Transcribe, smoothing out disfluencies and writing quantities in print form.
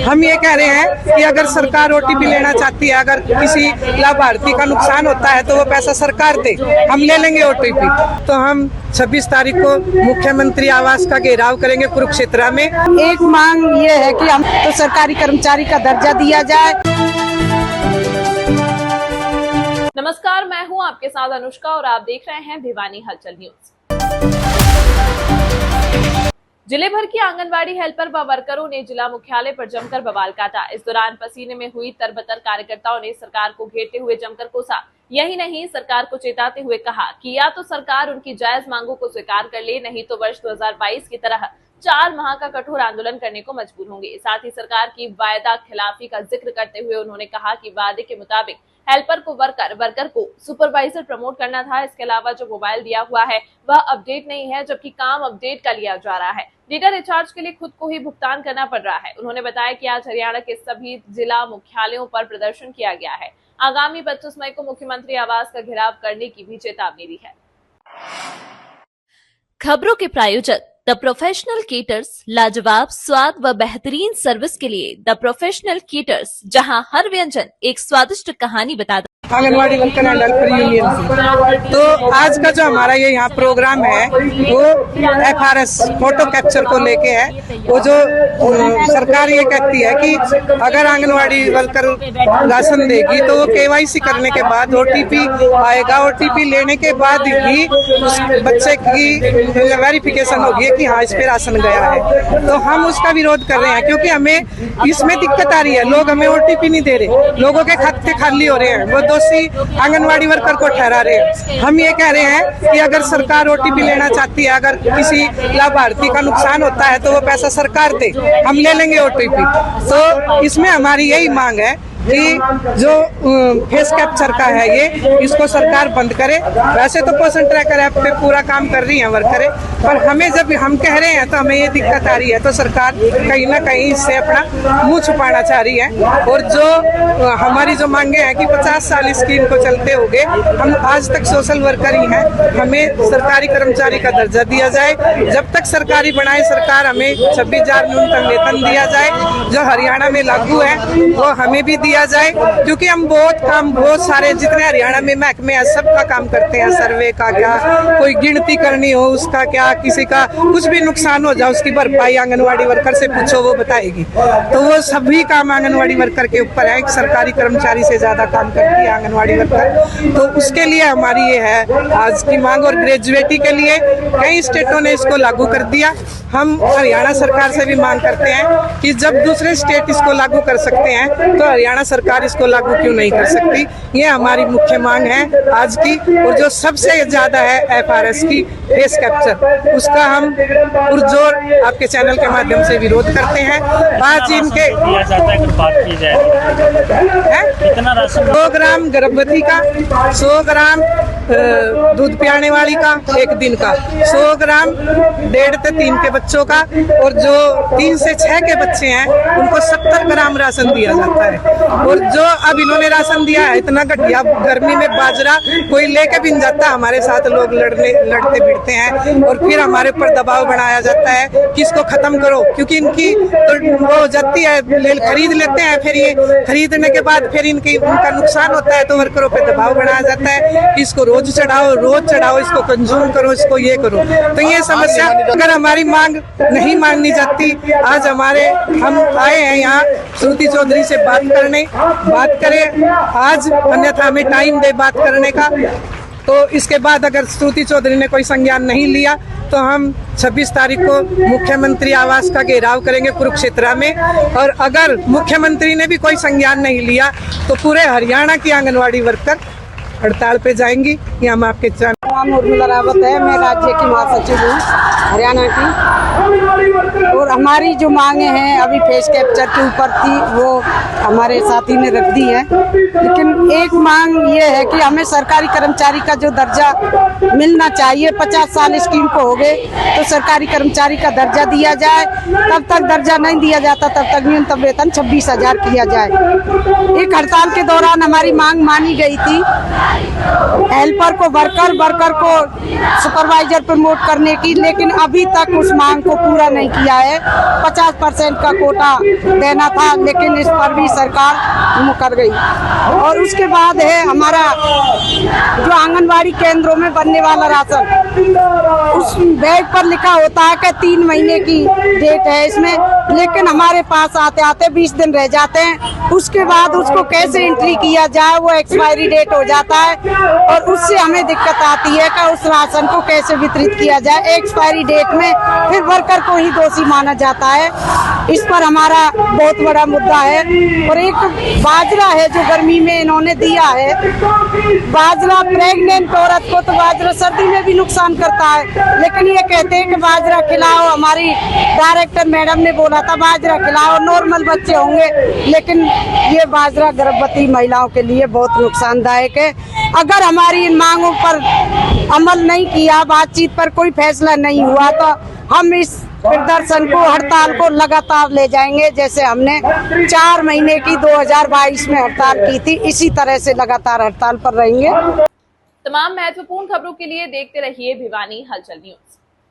हम ये कह रहे हैं कि अगर सरकार ओटीपी लेना चाहती है, अगर किसी लाभार्थी का नुकसान होता है तो वो पैसा सरकार दे, हम ले लेंगे ओटीपी। तो हम 26 तारीख को मुख्यमंत्री आवास का घेराव करेंगे कुरुक्षेत्र में। एक मांग ये है कि हम तो सरकारी कर्मचारी का दर्जा दिया जाए। नमस्कार, मैं हूं आपके साथ अनुष्का और आप देख रहे हैं भिवानी हलचल न्यूज। जिले भर की आंगनवाड़ी हेल्पर व वर्करों ने जिला मुख्यालय पर जमकर बवाल काटा। इस दौरान पसीने में हुई तरबतर कार्यकर्ताओं ने सरकार को घेरते हुए जमकर कोसा। यही नहीं, सरकार को चेताते हुए कहा कि या तो सरकार उनकी जायज मांगों को स्वीकार कर ले, नहीं तो वर्ष 2022 की तरह 4 माह का कठोर आंदोलन करने को मजबूर होंगे। साथ ही सरकार की वायदा खिलाफी का जिक्र करते हुए उन्होंने कहा कि वादे के मुताबिक हेल्पर को वर्कर को सुपरवाइजर प्रमोट करना था। इसके अलावा जो मोबाइल दिया हुआ है वह अपडेट नहीं है, जबकि काम अपडेट का लिया जा रहा है। डेटा रिचार्ज के लिए खुद को ही भुगतान करना पड़ रहा है। उन्होंने बताया कि आज हरियाणा के सभी जिला मुख्यालयों पर प्रदर्शन किया गया है। आगामी 25 मई को मुख्यमंत्री आवास का घेराव करने की भी चेतावनी दी है। खबरों के प्रायोजक द प्रोफेशनल केटर्स, लाजवाब स्वाद व बेहतरीन सर्विस के लिए द प्रोफेशनल केटर्स, जहां हर व्यंजन एक स्वादिष्ट कहानी बताता। Anganwadi worker and helper union से तो आज का जो हमारा ये यहाँ प्रोग्राम है वो FRS फोटो कैप्चर को लेके है। वो जो सरकार ये कहती है कि अगर आंगनवाड़ी वर्कर राशन देगी तो वो KYC करने के बाद OTP आएगा, OTP लेने के बाद ही उस बच्चे की वेरिफिकेशन होगी कि हाँ इस पे राशन गया है। तो हम उसका विरोध कर रहे हैं क्योंकि हमें इसमें दिक्कत आ रही है। लोग हमें OTP नहीं दे रहे, लोगों के खाते खाली हो रहे हैं, वो दोषी आंगनवाड़ी वर्कर को ठहरा रहे हैं। हम ये कह रहे हैं कि अगर सरकार OTP लेना चाहती है, अगर किसी लाभार्थी का नुकसान होता है तो वो पैसा सरकार दे, हम ले लेंगे OTP। तो इसमें हमारी यही मांग है कि जो फेस कैप्चर का है ये इसको सरकार बंद करे। वैसे तो पोषण ट्रैकर ऐप पे पूरा काम कर रही है वर्करें, पर हमें जब हम कह रहे हैं तो हमें ये दिक्कत आ रही है। तो सरकार कहीं ना कहीं इससे अपना मुंह छुपाना चाह रही है। और जो हमारी जो मांगे हैं कि 50 साल स्कीम को चलते हो गए, हम आज तक सोशल वर्कर ही हैं, हमें सरकारी कर्मचारी का दर्जा दिया जाए। जब तक सरकारी बनाए सरकार, हमें 26,000 न्यूनतम वेतन दिया जाए जो हरियाणा में लागू है, वो हमें भी दिया जाए। क्योंकि हम बहुत सारे जितने हरियाणा में महकमे है सबका काम करते हैं। सर्वे का क्या, कोई गिनती करनी हो उसका क्या, किसी का कुछ भी नुकसान हो जाए उसकी भरपाई आंगनवाड़ी वर्कर से पूछो वो बताएगी। तो वो सभी काम आंगनवाड़ी वर्कर के ऊपर है। सरकारी कर्मचारी से ज्यादा काम करती है आंगनवाड़ी वर्कर। तो उसके लिए हमारी ये है आज की मांग। और ग्रेजुएटी के लिए कई स्टेटों ने इसको लागू कर दिया। हम हरियाणा सरकार से भी मांग करते हैं कि जब दूसरे स्टेट इसको लागू कर सकते हैं तो हरियाणा सरकार इसको लागू क्यों नहीं कर सकती। ये हमारी मुख्य मांग है आज की। और जो सबसे ज्यादा है FRS की फेस कैप्चर, उसका हम पुरजोर आपके चैनल के माध्यम से विरोध करते हैं। आज इनके बात की जाए 100 ग्राम गर्भवती का, 100 ग्राम दूध पियाने वाली का एक दिन का, 100 ग्राम 1.5 से 3 के बच्चों का, और जो 3 से 6 के बच्चे हैं उनको 70 ग्राम राशन दिया जाता है। और जो अब इन्होंने राशन दिया है इतना घटिया, गर्मी में बाजरा कोई लेके भी नहीं जाता। हमारे साथ लोग लड़ते भिड़ते हैं और फिर हमारे ऊपर दबाव बनाया जाता है कि इसको खत्म करो, क्योंकि इनकी तो वो हो जाती है, खरीद लेते हैं। फिर ये खरीदने के बाद फिर उनका नुकसान होता है तो वर्करों पे दबाव बनाया जाता है कि इसको रोज चढ़ाओ, इसको कंज्यूम करो, इसको ये करो। तो ये समस्या अगर हमारी मांग नहीं माननी जाती, आज हम आए हैं यहाँ श्रुति चौधरी से बात करें आज, अन्यथा हमें टाइम दे बात करने का। तो इसके बाद अगर श्रुति चौधरी ने कोई संज्ञान नहीं लिया तो हम 26 तारीख को मुख्यमंत्री आवास का घेराव करेंगे कुरुक्षेत्र में। और अगर मुख्यमंत्री ने भी कोई संज्ञान नहीं लिया तो पूरे हरियाणा की आंगनवाड़ी वर्कर हड़ताल पे जाएंगी। ये हम आपके उर्मिला रावत है, मैं राज्य की महासचिव हूँ हरियाणा की। और हमारी जो मांगे हैं अभी फेस कैप्चर के ऊपर थी, वो हमारे साथी ने रख दी है। लेकिन एक मांग ये है कि हमें सरकारी कर्मचारी का जो दर्जा मिलना चाहिए, 50 साल स्कीम को हो गए तो सरकारी कर्मचारी का दर्जा दिया जाए। तब तक दर्जा नहीं दिया जाता तब तक न्यूनतम वेतन 26,000 किया जाए। एक हड़ताल के दौरान हमारी मांग मानी गई थी, हेल्पर को वर्कर को सुपरवाइजर प्रमोट करने की, लेकिन अभी तक उस मांग को पूरा नहीं किया है। 50% का कोटा देना था, लेकिन इस पर भी सरकार मुकर गई। और उसके बाद है हमारा जो आंगनबाड़ी केंद्रों में बनने वाला राशन, उस बैग पर लिखा होता है कि 3 महीने की डेट है इसमें, लेकिन हमारे पास आते आते 20 दिन रह जाते हैं। उसके बाद उसको कैसे एंट्री किया जाए, वो एक्सपायरी डेट हो जाता है और उससे हमें दिक्कत आती है कि उस राशन को कैसे वितरित किया जाए। एक्सपायरी डेट में फिर वर्कर को ही दोषी माना जाता है। इस पर हमारा बहुत बड़ा मुद्दा है। और एक बाजरा है जो गर्मी में इन्होंने दिया है, बाजरा प्रेग्नेंट औरत को तो बाजरा सर्दी में भी नुकसान करता है, लेकिन ये कहते हैं कि बाजरा खिलाओ। हमारी डायरेक्टर मैडम ने बोला था बाजरा खिलाओ, नॉर्मल बच्चे होंगे, लेकिन ये बाजरा गर्भवती महिलाओं के लिए बहुत नुकसानदायक है। अगर हमारी इन मांगों पर अमल नहीं किया, बातचीत पर कोई फैसला नहीं हुआ, तो हम इस प्रदर्शन को, हड़ताल को लगातार ले जाएंगे। जैसे हमने 4 महीने की 2022 में हड़ताल की थी, इसी तरह से लगातार हड़ताल पर रहेंगे। तमाम महत्वपूर्ण खबरों के लिए देखते रहिए भिवानी हलचल न्यूज।